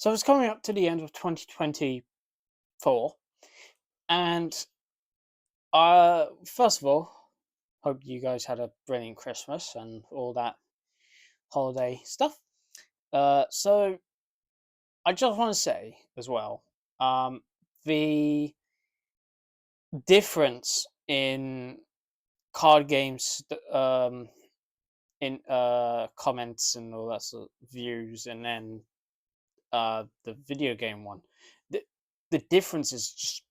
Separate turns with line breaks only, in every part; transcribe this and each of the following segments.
So it's coming up to the end of 2024, and first of all, hope you guys had a brilliant Christmas and all that holiday stuff. So I just want to say as well, the difference in card games, in comments and all that sort of views, and then the video game one, the the difference is just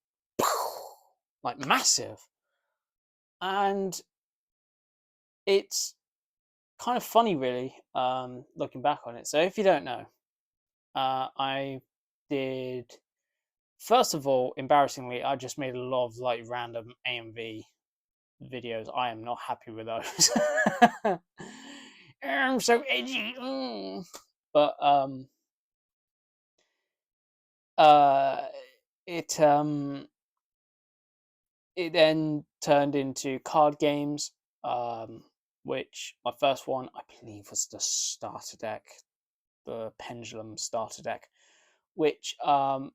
like massive, and it's kind of funny, really, looking back on it. So if you don't know, I did. First of all, embarrassingly, I just made a lot of like random AMV videos. I am not happy with those. I'm so edgy. But uh it it then turned into card games, which my first one I believe was the starter deck, the Pendulum starter deck, which, for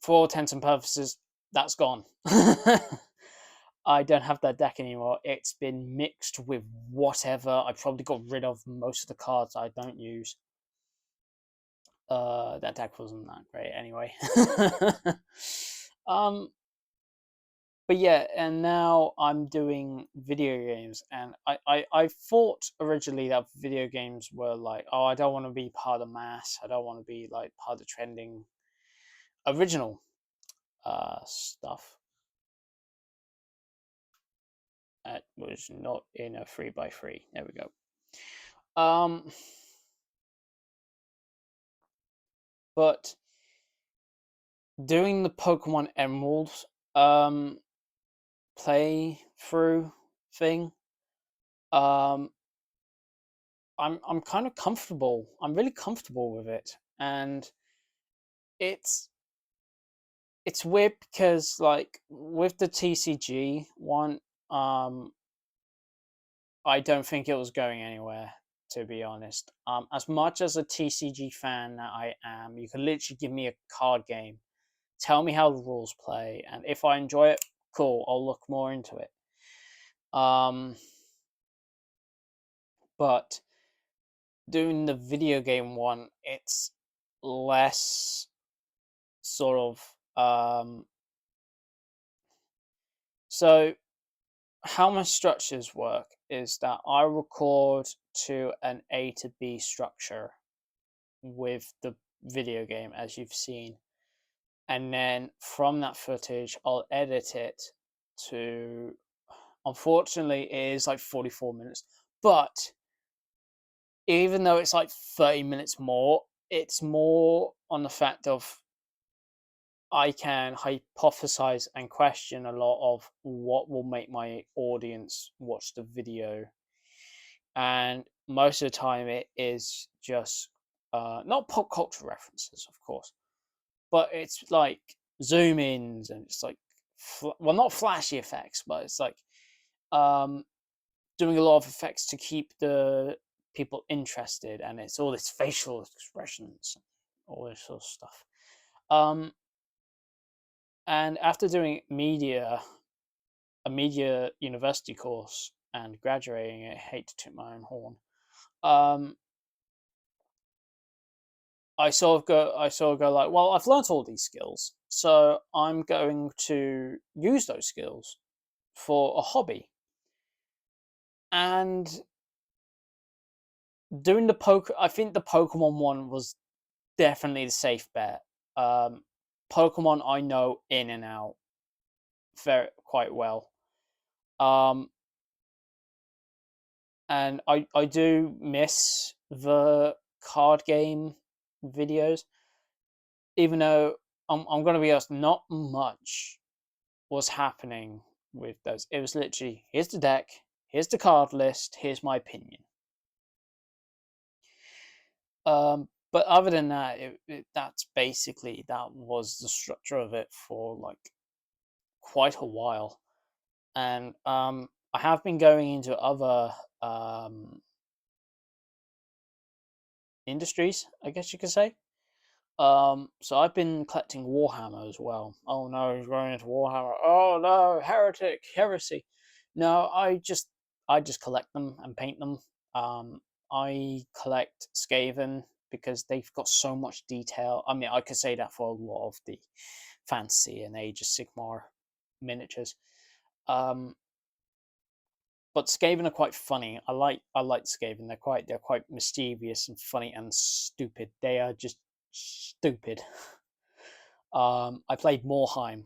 all intents and purposes, that's gone. I don't have that deck anymore. It's been mixed with whatever. I probably got rid of most of the cards I don't use. That deck wasn't that great anyway. um, but yeah, and now I'm doing video games, and I thought originally that video games were like, oh, I don't want to be part of mass. I don't want to be like part of the trending original stuff. That was not in a 3x3. There we go. But doing the Pokemon Emeralds play through thing, um, I'm kind of comfortable. I'm really comfortable with it, and it's it's weird because like with the TCG one, I don't think it was going anywhere, to be honest. As much as a TCG fan that I am, you can literally give me a card game, tell me how the rules play, and if I enjoy it, cool, I'll look more into it. Um, but doing the video game one, it's less sort of so how my structures work is that I record to an A to B structure with the video game, as you've seen, and then from that footage I'll edit it to, unfortunately it is like 44 minutes, but even though it's like 30 minutes more, it's more on the fact of I can hypothesize and question a lot of what will make my audience watch the video. And most of the time, it is just not pop culture references, of course, but it's like zoom ins, and it's like, well, not flashy effects, but it's like um, doing a lot of effects to keep the people interested, and it's all this facial expressions, all this sort of stuff. Um, and after doing a media university course and graduating, I hate to toot my own horn. Um, I sort of go like, well, I've learnt all these skills, so I'm going to use those skills for a hobby. And doing I think the Pokemon one was definitely the safe bet. Um, Pokemon I know in and out very quite well. Um, and I do miss the card game videos, even though I'm going to be honest, not much was happening with those. It was literally, here's the deck, here's the card list, here's my opinion. But other than that, that's basically, that was the structure of it for like quite a while. And I have been going into other industries, I guess you could say. So I've been collecting Warhammer as well. Oh no, he's going into Warhammer. Oh no, heresy. No, I just collect them and paint them. I collect Skaven because they've got so much detail. I mean, I could say that for a lot of the fantasy and Age of Sigmar miniatures. Um, but Skaven are quite funny. I like Skaven. They're quite mischievous and funny and stupid. They are just stupid. I played Morheim,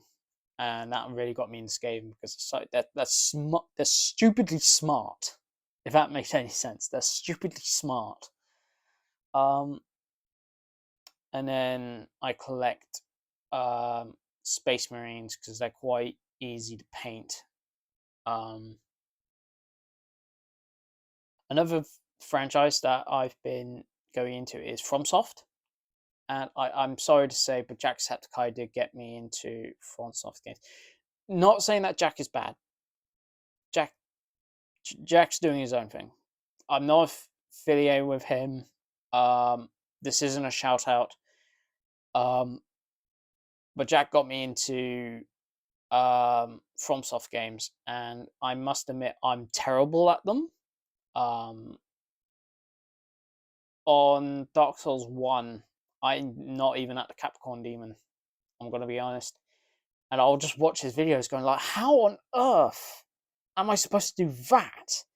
and that really got me in Skaven because it's like that's smart. They're stupidly smart. If that makes any sense, they're stupidly smart. Um, and then I collect Space Marines because they're quite easy to paint. Um, Another franchise that I've been going into is FromSoft, and I'm sorry to say, but Jacksepticeye did get me into FromSoft games. Not saying that Jack is bad. Jack Jack's doing his own thing. I'm not affiliated with him. This isn't a shout out. But Jack got me into FromSoft games, and I must admit I'm terrible at them. On Dark Souls 1, I'm not even at the Capricorn Demon. I'm gonna be honest, and I'll just watch his videos, going like, "How on earth am I supposed to do that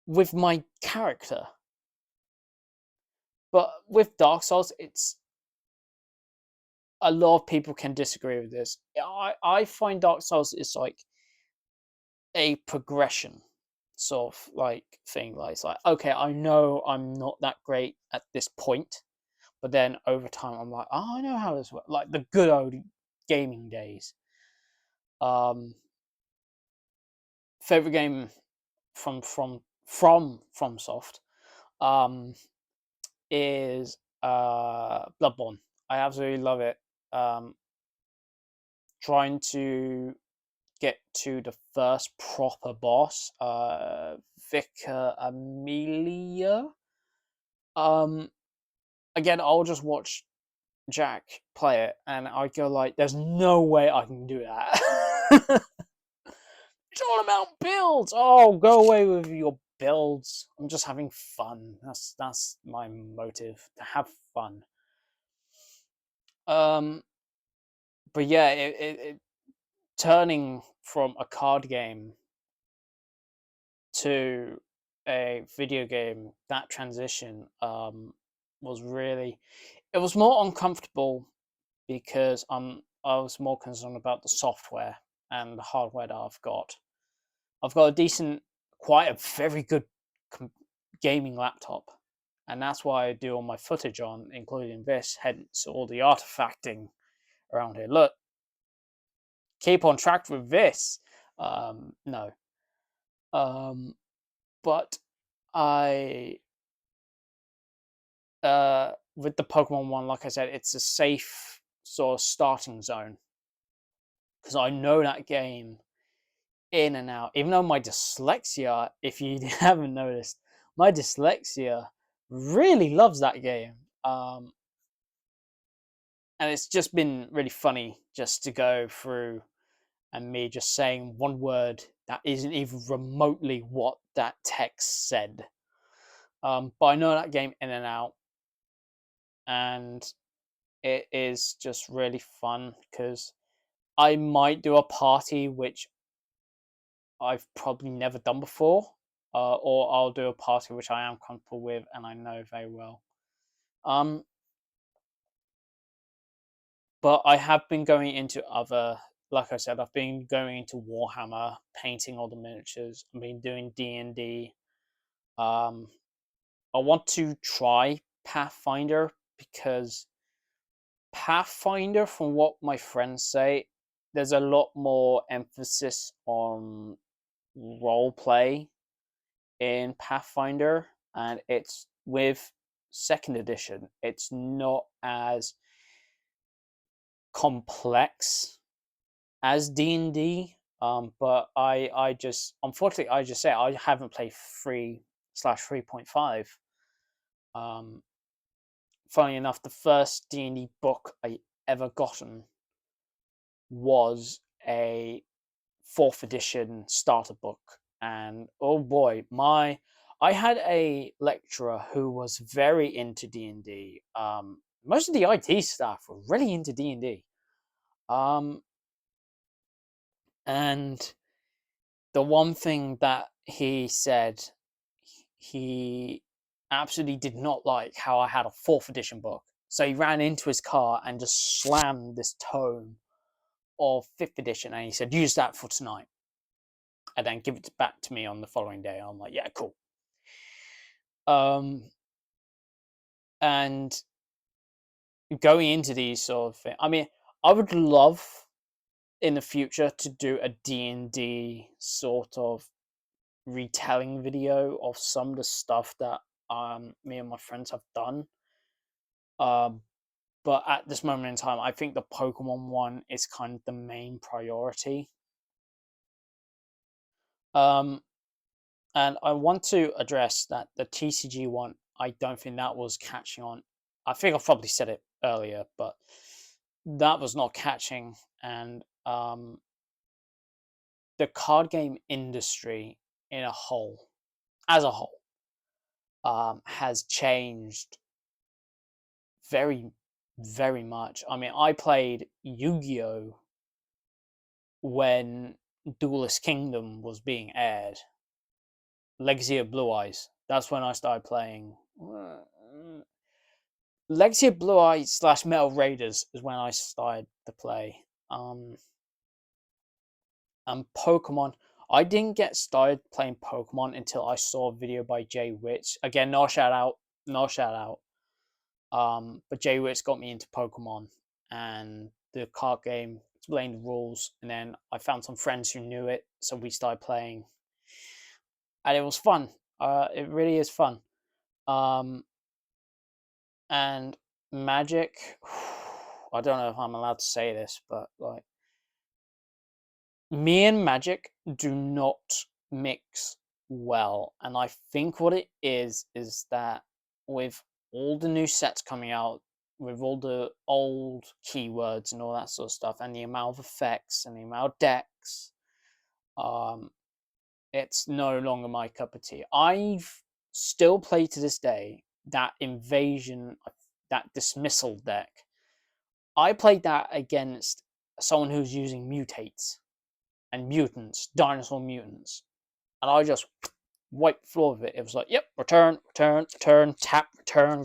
with my character?" But with Dark Souls, it's a lot of people can disagree with this. I find Dark Souls is like a progression sort of like thing. Like it's like, okay, I know I'm not that great at this point, but then over time I'm like, oh, I know how this works. Like the good old gaming days. Favorite game from FromSoft is Bloodborne. I absolutely love it. Trying to get to the first proper boss, Vicar Amelia. Again, I'll just watch Jack play it, and I go like, "There's no way I can do that." It's all about builds. Oh, go away with your builds. I'm just having fun. That's my motive, to have fun. Um, but yeah, it turning from a card game to a video game, that transition was really, it was more uncomfortable because I was more concerned about the software and the hardware that I've got. I've got a decent, quite a very good gaming laptop, and that's why I do all my footage on, including this, hence all the artifacting around here. Look, keep on track with this. No. But I with the Pokemon one, like I said, it's a safe sort of starting zone because I know that game in and out. Even though my dyslexia, if you haven't noticed, my dyslexia really loves that game. And it's just been really funny just to go through and me just saying one word that isn't even remotely what that text said. But I know that game in and out, and it is just really fun because I might do a party which I've probably never done before, or I'll do a party which I am comfortable with and I know very well. But I have been going into other, like I said, I've been going into Warhammer, painting all the miniatures. I've been doing D&D. Um, I want to try Pathfinder because Pathfinder, from what my friends say, there's a lot more emphasis on role play in Pathfinder, and it's with second edition. It's not as complex as D&D. But I just, unfortunately, I just say I haven't played 3/3.5. funny enough, the first D&D book I ever gotten was a 4th edition starter book, and oh boy, I had a lecturer who was very into D&D. Most of the IT staff were really into D&D. And the one thing that he said, he absolutely did not like how I had a 4th edition book. So he ran into his car and just slammed this tome of 5th edition, and he said, use that for tonight, and then give it back to me on the following day. I'm like, yeah, cool. And going into these sort of things, I mean, I would love in the future to do a D&D sort of retelling video of some of the stuff that me and my friends have done. But at this moment in time, I think the Pokemon one is kind of the main priority. And I want to address that the TCG one, I don't think that was catching on. I think I probably said it earlier, but that was not catching. And the card game industry in a whole, as a whole, has changed very, very much. I mean, I played Yu-Gi-Oh! When Duelist Kingdom was being aired. Legacy of Blue Eyes. That's when I started playing. Legacy of Blue Eyes / Metal Raiders is when I started to play. And Pokemon, I didn't get started playing Pokemon until I saw a video by Jay Witch. Again, no shout out. But Jay Witch got me into Pokemon and the card game, explained the rules, and then I found some friends who knew it, so we started playing. And it was fun. It really is fun. And Magic, I don't know if I'm allowed to say this, but like, me and Magic do not mix well, and I think what it is that with all the new sets coming out, with all the old keywords and all that sort of stuff, and the amount of effects and the amount of decks, it's no longer my cup of tea. I've still played to this day that invasion, that dismissal deck. I played that against someone who's using mutates and mutants, dinosaur mutants, and I just wiped the floor with it. It was like, yep, return, tap, return.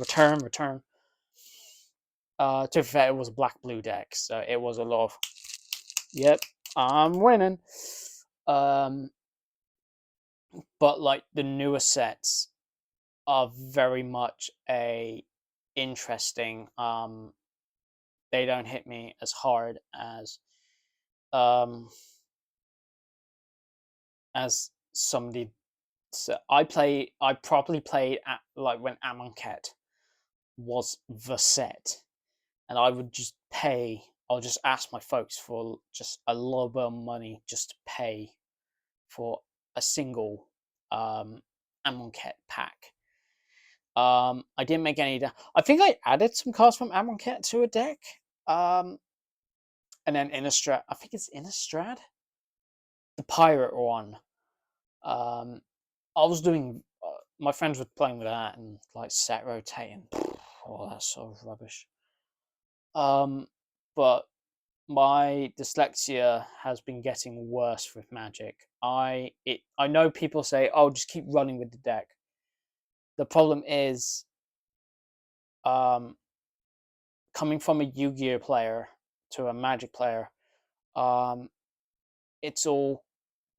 To be fair, it was a black-blue deck, so it was a lot of, yep, I'm winning. But like the newer sets are very much a interesting. They don't hit me as hard as somebody. So I properly played at like when Amonkhet was the set, and I would just pay. I'll just ask my folks for just a little bit of money just to pay for a single Amonkhet pack. I didn't make any. I think I added some cards from Amonkhet to a deck. And then Innistrad. I think it's Innistrad, the pirate one. I was doing. My friends were playing with that and like set rotating. Oh, that's so rubbish. But my dyslexia has been getting worse with Magic. I know people say, "Oh, just keep running with the deck." The problem is, coming from a Yu-Gi-Oh player to a Magic player, it's all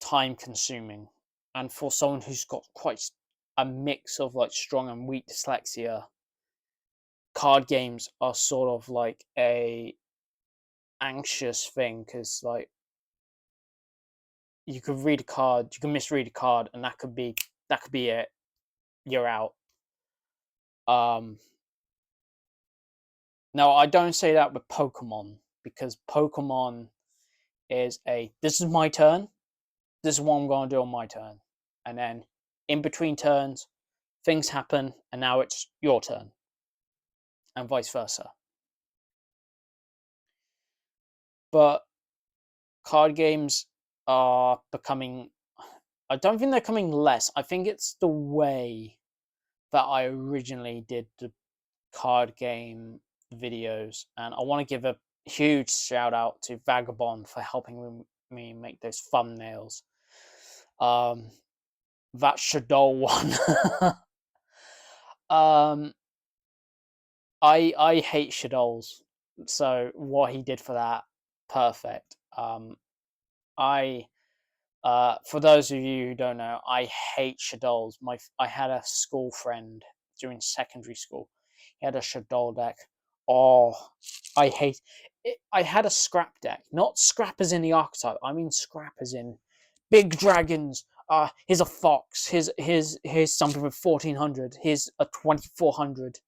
time consuming, and for someone who's got quite a mix of like strong and weak dyslexia, card games are sort of like a anxious thing, because like you could read a card, you can misread a card, and that could be it. You're out. Now I don't say that with Pokemon, because Pokemon is this is my turn, this is what I'm going to do on my turn, and then in between turns things happen, and now it's your turn. and vice versa. But card games are becoming, I don't think they're coming less. I think it's the way that I originally did the card game videos, and I want to give a huge shout out to Vagabond for helping me make those thumbnails. That Shadol one. I hate Shadols, so what he did for that, perfect. I For those of you who don't know, I hate Shadols. I had a school friend during secondary school. He had a Shadol deck. Oh, I hate it. I had a scrap deck, not scrap as in the archetype. I mean scrap as in big dragons. Here's a fox. Here's something with 1400. Here's a 2400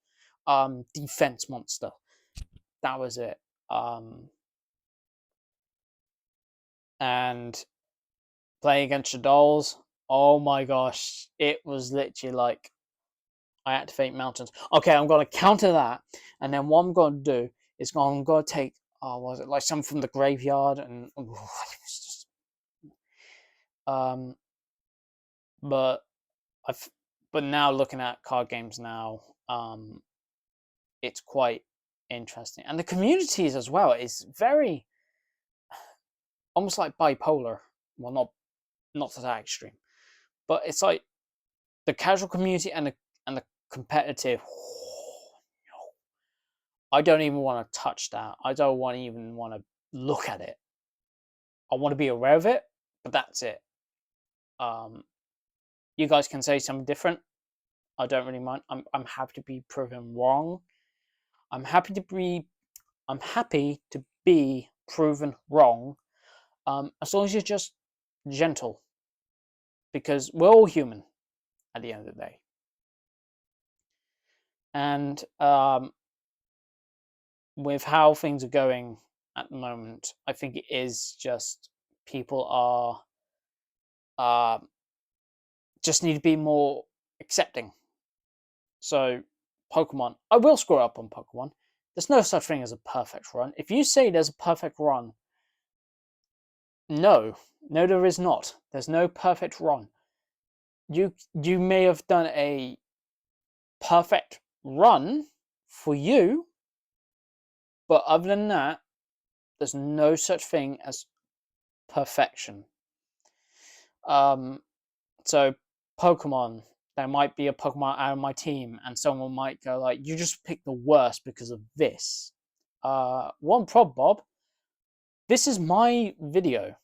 defense monster. That was it. And playing against the dolls, oh my gosh, it was literally like I activate mountains. Okay, I'm gonna counter that, and then what I'm gonna do is I'm gonna take, was it like some from the graveyard, and it's just but I've but now looking at card games now, it's quite interesting, and the communities as well is very almost like bipolar. Well, not to that extreme, but it's like the casual community and the competitive. I don't even want to touch that. I don't even want to look at it. I want to be aware of it, but that's it. You guys can say something different. I don't really mind. I'm happy to be proven wrong. I'm happy to be proven wrong. As long as you're just gentle, because we're all human at the end of the day. And with how things are going at the moment, I think it is just people are just need to be more accepting. So Pokemon, I will screw up on Pokemon. There's no such thing as a perfect run. If you say there's a perfect run, no, there is not. There's no perfect run. You may have done a perfect run for you, but other than that, there's no such thing as perfection. So Pokemon, there might be a Pokemon out of my team, and someone might go like, "You just picked the worst because of this." One prob, Bob. This is my video.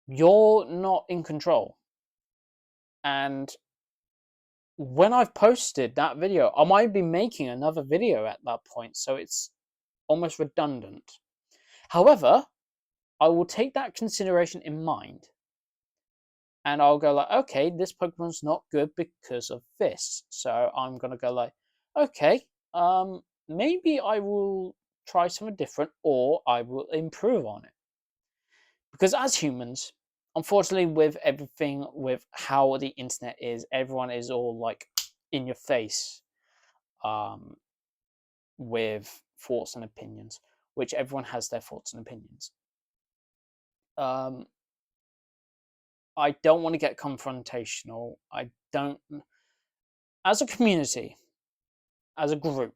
You're not in control. And when I've posted that video, I might be making another video at that point, so it's almost redundant. However, I will take that consideration in mind, and I'll go like, okay, this Pokemon's not good because of this. So I'm gonna go like, okay, maybe I will try something different, or I will improve on it. Because as humans, unfortunately, with everything, with how the internet is, everyone is all like in your face, with thoughts and opinions, which everyone has their thoughts and opinions. I don't want to get confrontational. I don't. As a community, as a group,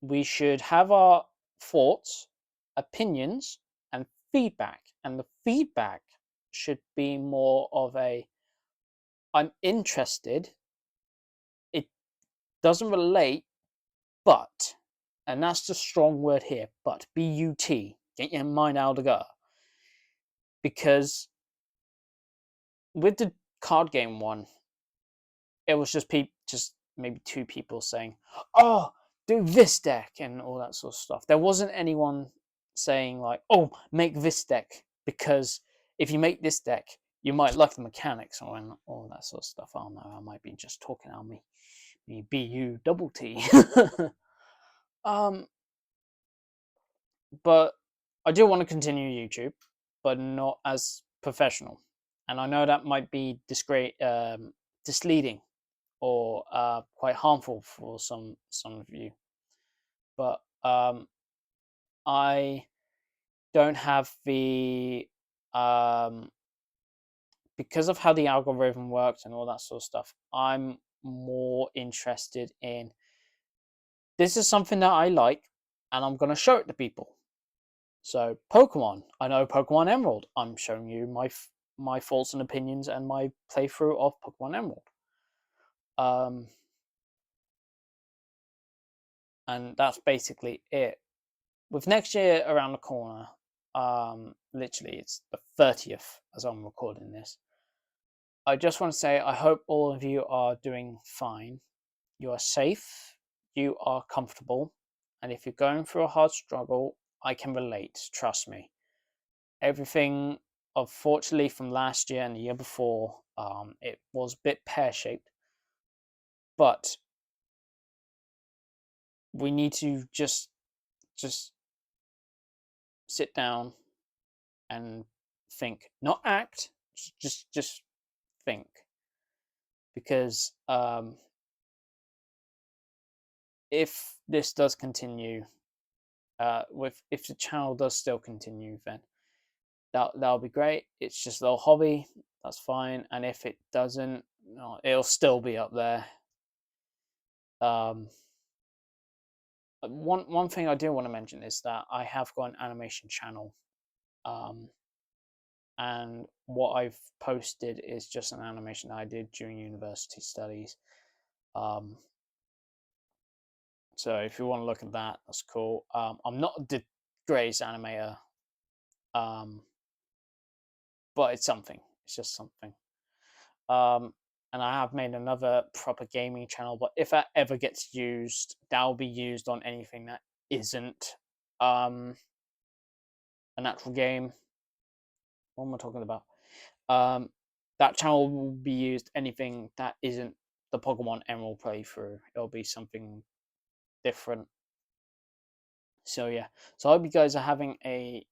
we should have our thoughts, opinions, and feedback. And the feedback should be more of a I'm interested. It doesn't relate, but, and that's the strong word here, but, B-U-T. Get your mind out of the gutter. Because with the card game one, it was just maybe two people saying, "Oh, do this deck," and all that sort of stuff. There wasn't anyone saying like, "Oh, make this deck because if you make this deck, you might like the mechanics," or all that sort of stuff. Oh no, I might be just talking out me B-U-double-T. But I do want to continue YouTube, but not as professional. And I know that might be misleading or quite harmful for some of you. But I don't have the because of how the algorithm works and all that sort of stuff. I'm more interested in this is something that I like, and I'm gonna show it to people. So Pokemon, I know Pokemon Emerald. I'm showing you my thoughts and opinions and my playthrough of Pokemon Emerald. And that's basically it. With next year around the corner, literally it's the 30th as I'm recording this. I just want to say I hope all of you are doing fine. You are safe, you are comfortable, and if you're going through a hard struggle, I can relate, trust me. Everything, unfortunately, from last year and the year before, it was a bit pear-shaped, but we need to just sit down and think, not act, just think, because if this does continue, if the channel does still continue, then that'll be great. It's just a little hobby, that's fine. And if it doesn't, no, it'll still be up there. One thing I do want to mention is that I have got an animation channel, and what I've posted is just an animation that I did during university studies. So if you want to look at that, that's cool. I'm not the greatest animator, but it's something. It's just something. And I have made another proper gaming channel, but if that ever gets used, that'll be used on anything that isn't an actual game. What am I talking about? That channel will be used anything that isn't the Pokemon Emerald playthrough. It'll be something different. So yeah, so I hope you guys are having a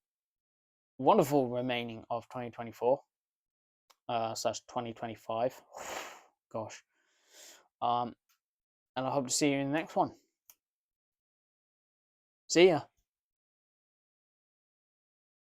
wonderful remaining of 2024 slash 2025. Gosh. And I hope to see you in the next one. See ya.